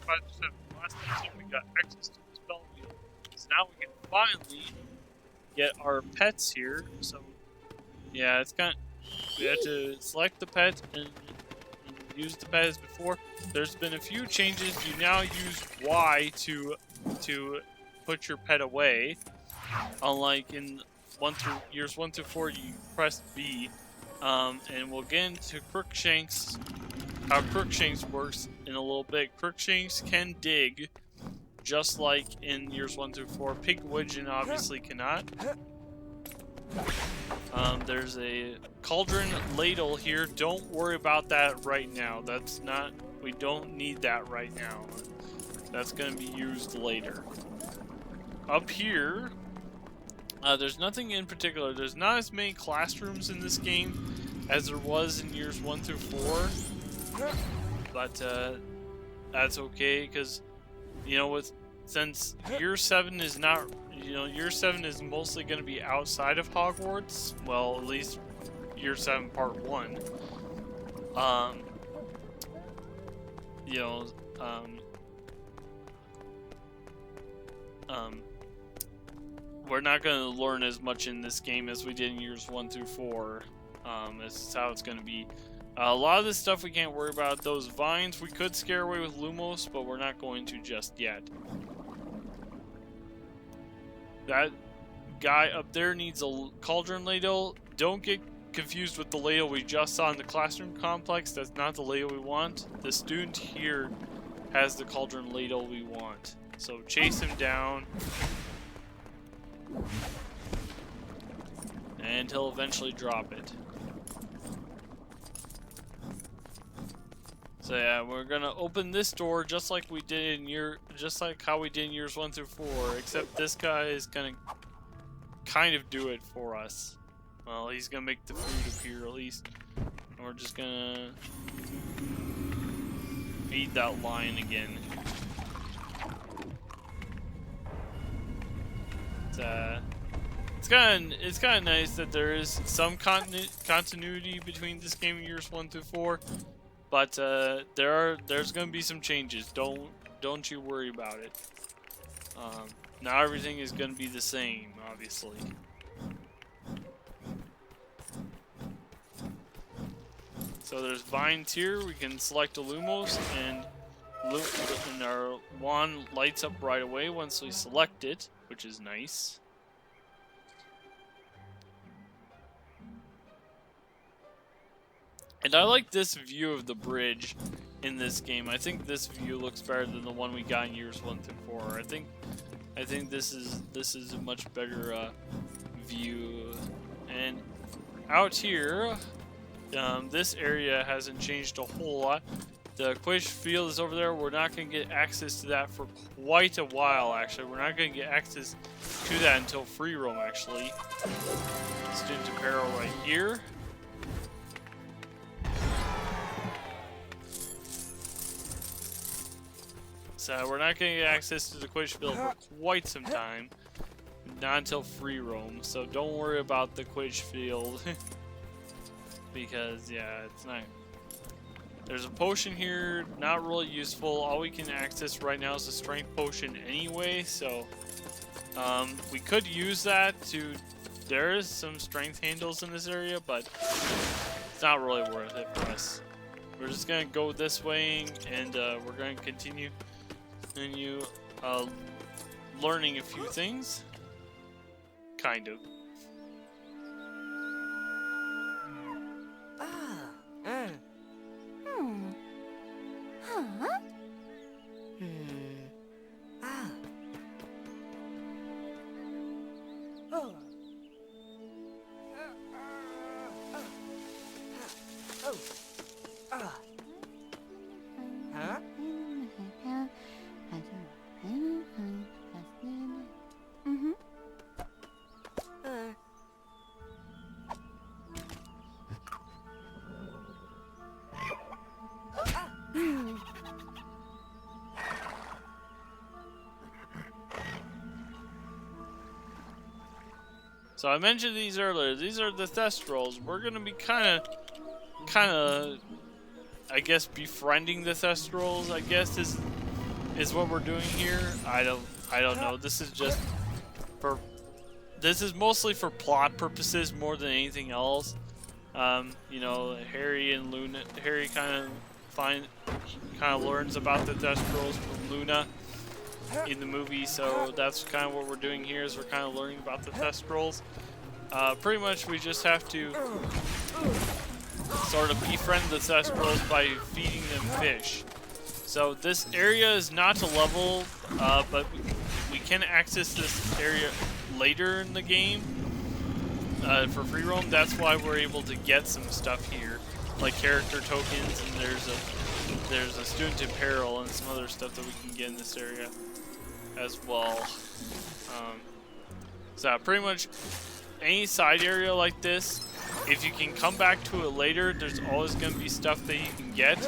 25%. Last episode we got access to the spell wheel. So now we can finally get our pets here. So yeah, it's kind of, we have to select the pet and use the pet as before. There's been a few changes. You now use Y to put your pet away. Unlike in years 1 through 4, you press B. And we'll get into Crookshanks, how Crookshanks works in a little bit. Crookshanks can dig, just like in years 1 through 4. Pigwidgeon obviously cannot. There's a cauldron ladle here. Don't worry about that right now. That's not, we don't need that right now. That's going to be used later. Up here, there's nothing in particular. There's not as many classrooms in this game as there was in years 1 through 4. But that's okay, because, you know, since year 7 is not, you know, year 7 is mostly going to be outside of Hogwarts. Well, at least year 7 part 1. You know, we're not going to learn as much in this game as we did in years 1 through 4. This is how it's going to be. A lot of this stuff we can't worry about. Those vines we could scare away with Lumos, but we're not going to just yet. That guy up there needs a cauldron ladle. Don't get confused with the ladle we just saw in the classroom complex. That's not the ladle we want. The student here has the cauldron ladle we want. So chase him down. And he'll eventually drop it. So yeah, we're gonna open this door just like we did in just like how we did in years 1 through 4, except this guy is gonna kind of do it for us. Well, he's gonna make the food appear at least. And we're just gonna feed that lion again. It's kind of nice that there is some continuity between this game and years 1 through 4. But there's gonna be some changes. Don't you worry about it. Not everything is gonna be the same, obviously. So there's vines here. We can select a Lumos, and our wand lights up right away once we select it, which is nice. And I like this view of the bridge in this game. I think this view looks better than the one we got in years 1 through 4. I think this is a much better view. And out here, this area hasn't changed a whole lot. The Quidditch field is over there. We're not going to get access to that for quite a while, actually. We're not going to get access to that until free roam, actually. Student apparel right here. So we're not going to get access to the Quidditch field for quite some time. Not until free roam. So don't worry about the Quidditch field. Because, yeah, it's not... There's a potion here, not really useful. All we can access right now is a strength potion anyway, so... we could use that to... There is some strength handles in this area, but... It's not really worth it for us. We're just going to go this way, and we're going to continue learning a few things. Kind of. So I mentioned these earlier. These are the Thestrals. We're gonna be kind of, I guess, befriending the Thestrals. I guess is is what we're doing here. I don't know. This is just for. This is mostly for plot purposes more than anything else. You know, Harry and Luna. Harry kind of learns about the Thestrals from Luna in the movie, so that's kind of what we're doing here. Is we're kind of learning about the Thestrals. Pretty much, we just have to sort of befriend the Thestrals by feeding them fish. So this area is not a level, but we can access this area later in the game for free roam. That's why we're able to get some stuff here, like character tokens, and there's a student in peril and some other stuff that we can get in this area as well. So pretty much any side area like this, if you can come back to it later, there's always going to be stuff that you can get.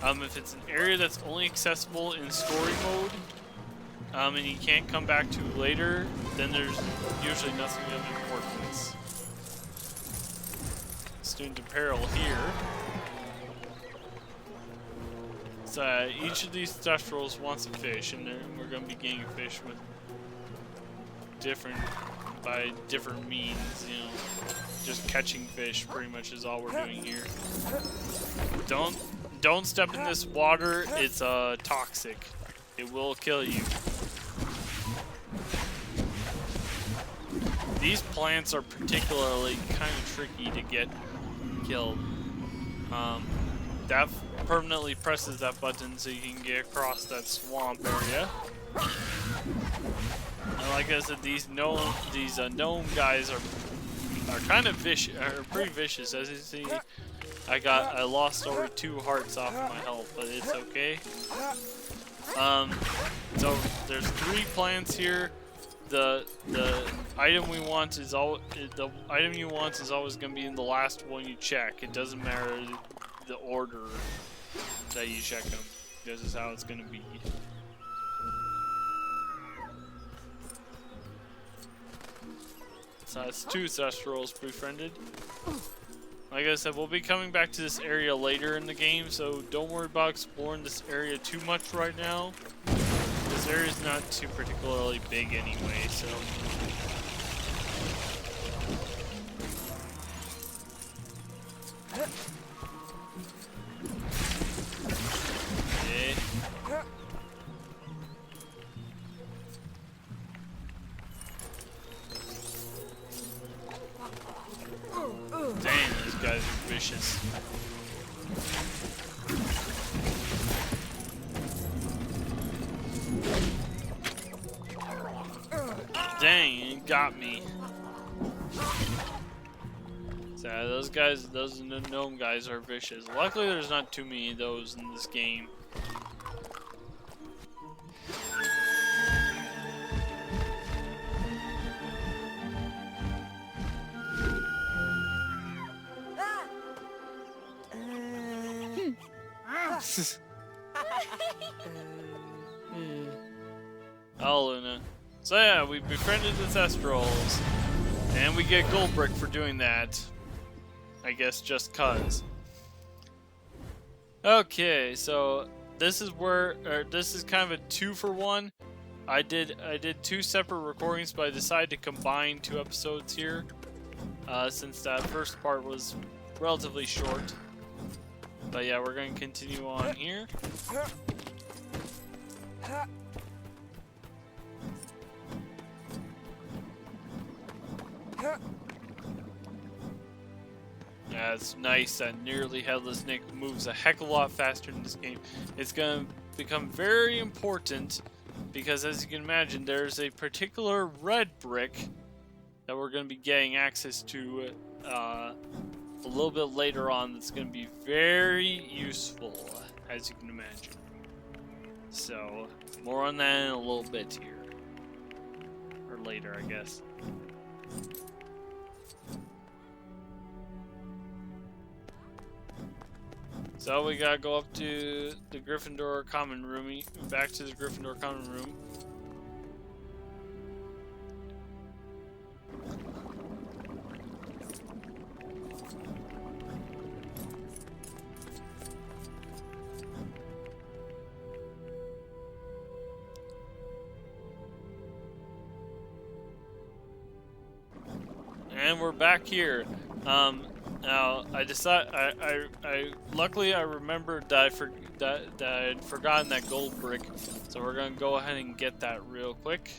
If it's an area that's only accessible in story mode, and you can't come back to later, then there's usually nothing of importance. Student in peril here. So each of these Thestrals wants a fish, and we're going to be getting a fish with by different means, you know. Just catching fish pretty much is all we're doing here. Don't step in this water. It's toxic. It will kill you. These plants are particularly kind of tricky to get killed. That permanently presses that button so you can get across that swamp area. And like I said, these gnome guys are kind of vicious, are pretty vicious. As you see, I lost over 2 hearts off of my health, but it's okay. So there's 3 plants here. The item we want is the item you want is always going to be in the last one you check. It doesn't matter the order that you check them. This is how it's going to be. So that's 2 Thestrals befriended. Like I said, we'll be coming back to this area later in the game, so don't worry about exploring this area too much right now. This area is not too particularly big anyway, so. Okay. Dang, these guys are vicious. Dang, it got me. So those gnome guys are vicious. Luckily there's not too many of those in this game. Oh, Luna. So yeah, we befriended the Thestrals, and we get gold brick for doing that. I guess just cuz. Okay, so this is this is kind of a 2-for-1. I did 2 separate recordings, but I decided to combine 2 episodes here, since that first part was relatively short. But yeah, we're going to continue on here. Yeah, it's nice that Nearly Headless Nick moves a heck of a lot faster in this game. It's going to become very important because, as you can imagine, there's a particular red brick that we're going to be getting access to a little bit later on that's going to be very useful, as you can imagine. So, more on that in a little bit here. Or later, I guess. So we gotta go up to the Gryffindor common room, back to the Gryffindor common room. And we're back here. Now I luckily I remembered that that I had forgotten that gold brick, so we're gonna go ahead and get that real quick.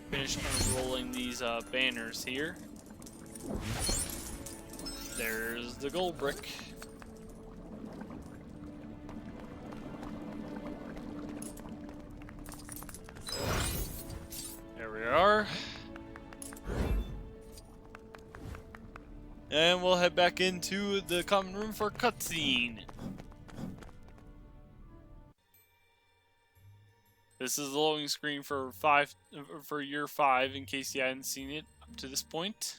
Finish unrolling these banners here. There's the gold brick. There we are. And we'll head back into the common room for cutscene. This is the loading screen for year 5, in case you hadn't seen it up to this point.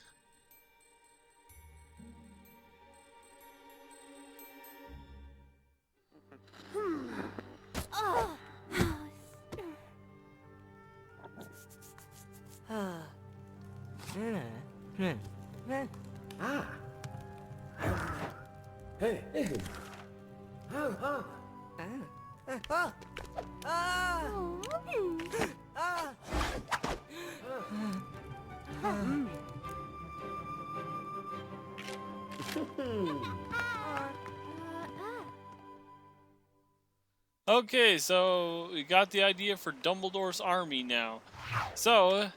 Okay, so we got the idea for Dumbledore's army now. So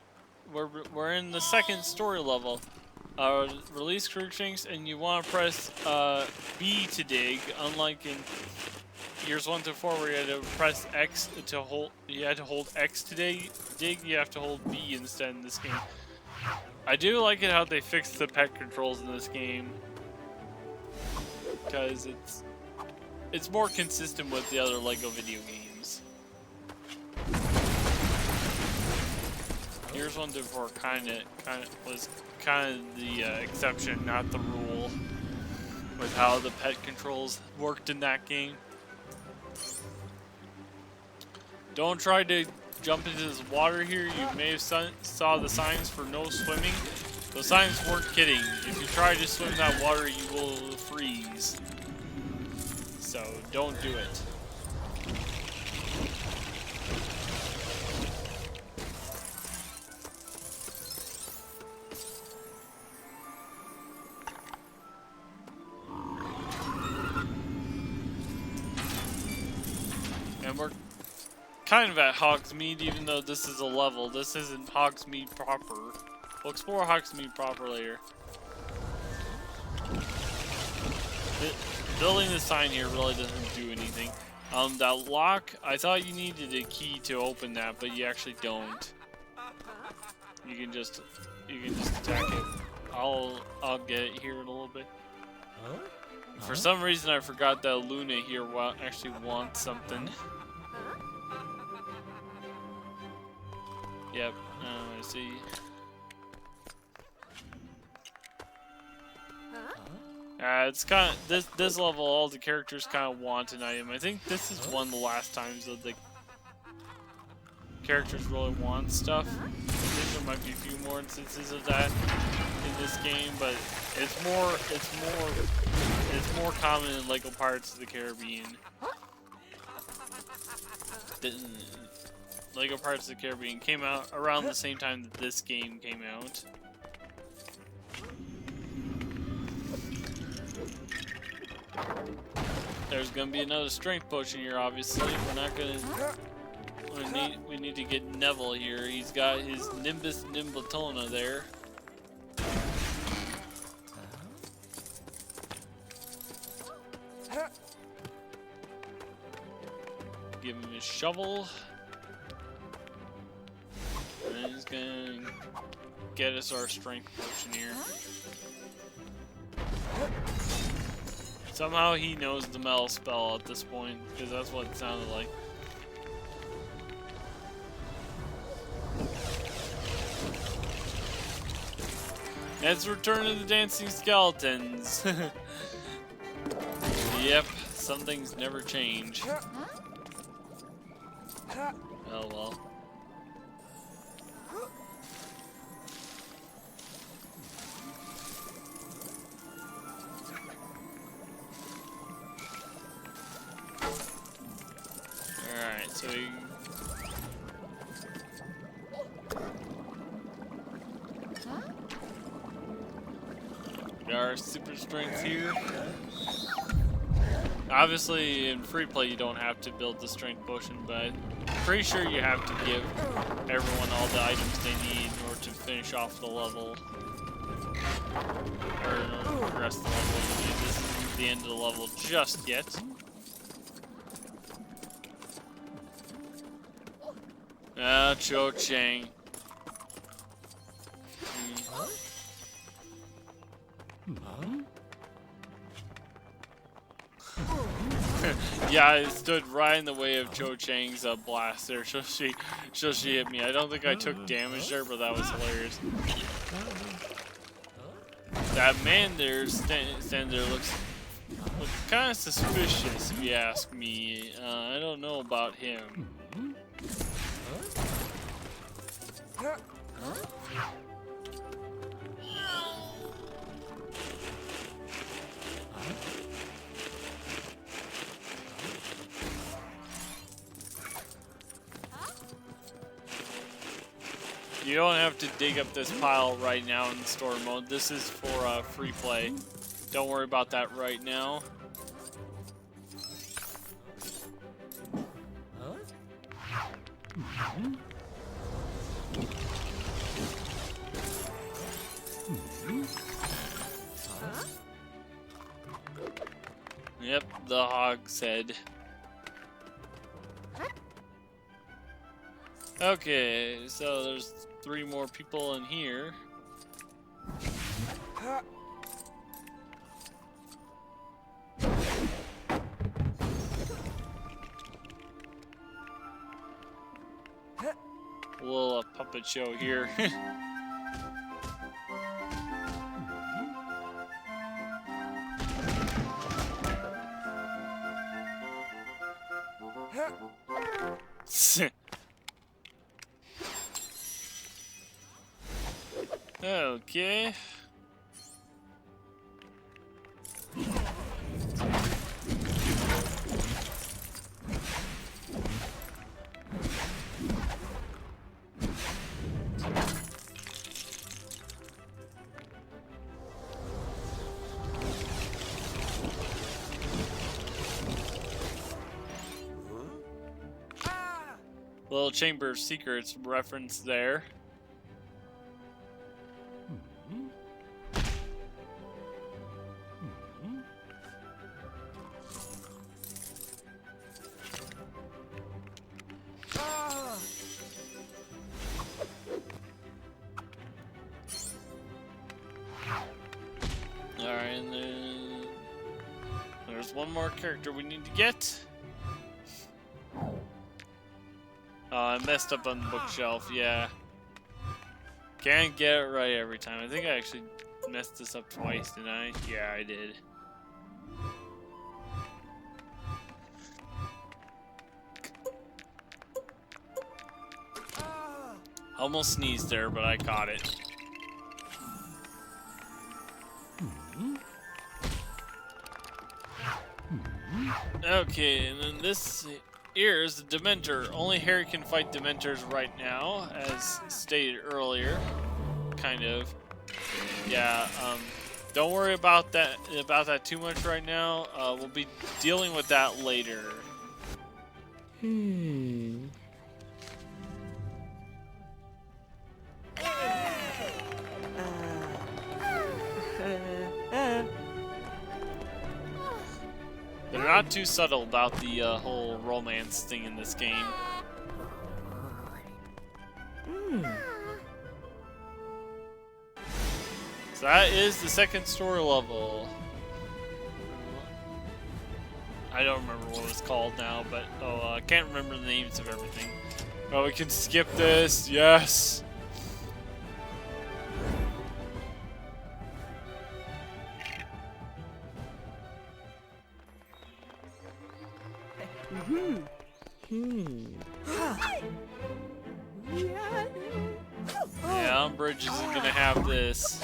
we're in the second story level. Release Crookshanks, and you want to press B to dig, unlike in years 1 to 4 where you had to press X to hold. You had to hold X to dig. You have to hold B instead in this game. I do like it how they fixed the pet controls in this game, because it's more consistent with the other LEGO video games. Years 1 to 4 was the exception, not the rule, with how the pet controls worked in that game. Don't try to jump into this water here. You may have saw the signs for no swimming. Those signs weren't kidding. If you try to swim that water, you will freeze. So don't do it. And we're kind of at Hogsmeade, even though this is a level. This isn't Hogsmeade proper. We'll explore Hogsmeade proper later. Building the sign here really doesn't do anything. That lock, I thought you needed a key to open that, but you actually don't. You can just attack it. I'll get it here in a little bit. For some reason I forgot that Luna here actually wants something. Yep, I see. It's kind of this level. All the characters kind of want an item. I think this is one of the last times that the characters really want stuff. I think there might be a few more instances of that in this game, but it's more common in LEGO Pirates of the Caribbean. LEGO Pirates of the Caribbean came out around the same time that this game came out. There's gonna be another strength potion here, obviously. We're not gonna... We need to get Neville here. He's got his Nimbus Nimbletona there. Give him his shovel. And he's gonna get us our strength potion here. Somehow he knows the metal spell at this point, because that's what it sounded like. Let's return to the dancing skeletons. Yep, some things never change. Oh well. Alright, so we... our super strength here. Obviously, in free play, you don't have to build the strength potion, but I'm pretty sure you have to give everyone all the items they need in order to finish off the level. Or in order to progress the level. This isn't the end of the level just yet. Cho Chang. Yeah, I stood right in the way of Cho Chang's blast there, so she hit me. I don't think I took damage there, but that was hilarious. That man there standing there looks kind of suspicious, if you ask me. I don't know about him. You don't have to dig up this pile right now in story mode. This is for free play. Don't worry about that right now. Yep, the hog's head. Okay, so there's 3 more people in here. A little puppet show here. Okay. Little Chamber of Secrets reference there. Alright, and then there's one more character we need to get. I messed up on the bookshelf, yeah. Can't get it right every time. I think I actually messed this up twice, didn't I? Yeah, I did. Almost sneezed there, but I caught it. Okay, and then this here is the Dementor. Only Harry can fight Dementors right now, as stated earlier. Kind of. Yeah, don't worry about that too much right now. We'll be dealing with that later. They're not too subtle about the whole romance thing in this game. So that is the second story level. I don't remember what it's called now, but I can't remember the names of everything. Oh, we can skip this. Yes. Yeah, Umbridge isn't gonna have this.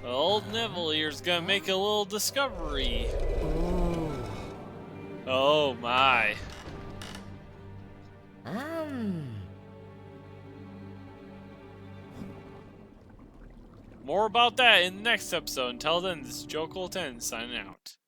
Old Neville here's gonna make a little discovery. Oh my. More about that in the next episode. Until then, this is Joe Colton signing out.